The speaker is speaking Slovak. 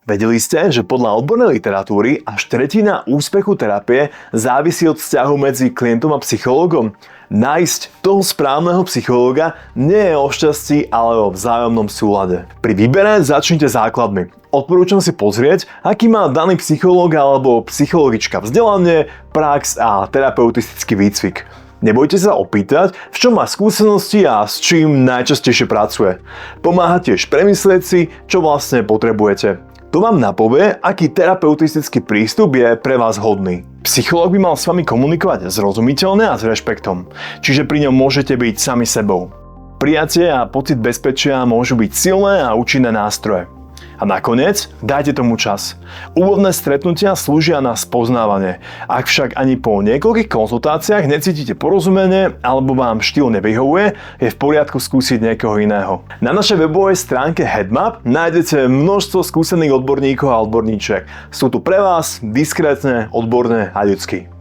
Vedeli ste, že podľa odbornej literatúry až tretina úspechu terapie závisí od vzťahu medzi klientom a psychológom? Nájsť toho správneho psychológa nie je o šťastí, ale o vzájomnom súlade. Pri výbere začnite základmi. Odporúčam si pozrieť, aký má daný psychológ alebo psychologička vzdelanie, prax a terapeutický výcvik. Nebojte sa opýtať, v čom má skúsenosti a s čím najčastejšie pracuje. Pomáha tiež premyslieť si, čo vlastne potrebujete. To vám napovie, aký terapeutický prístup je pre vás hodný. Psychológ by mal s vami komunikovať zrozumiteľne a s rešpektom, čiže pri ňom môžete byť sami sebou. Prijatie a pocit bezpečia môžu byť silné a účinné nástroje. A nakoniec, dajte tomu čas. Úvodné stretnutia slúžia na spoznávanie. Ak však ani po niekoľkých konzultáciách necítite porozumenie alebo vám štýl nevyhovuje, je v poriadku skúsiť niekoho iného. Na našej webovej stránke Headmap nájdete množstvo skúsených odborníkov a odborníčiek. Sú tu pre vás diskrétne, odborné a ľudskí.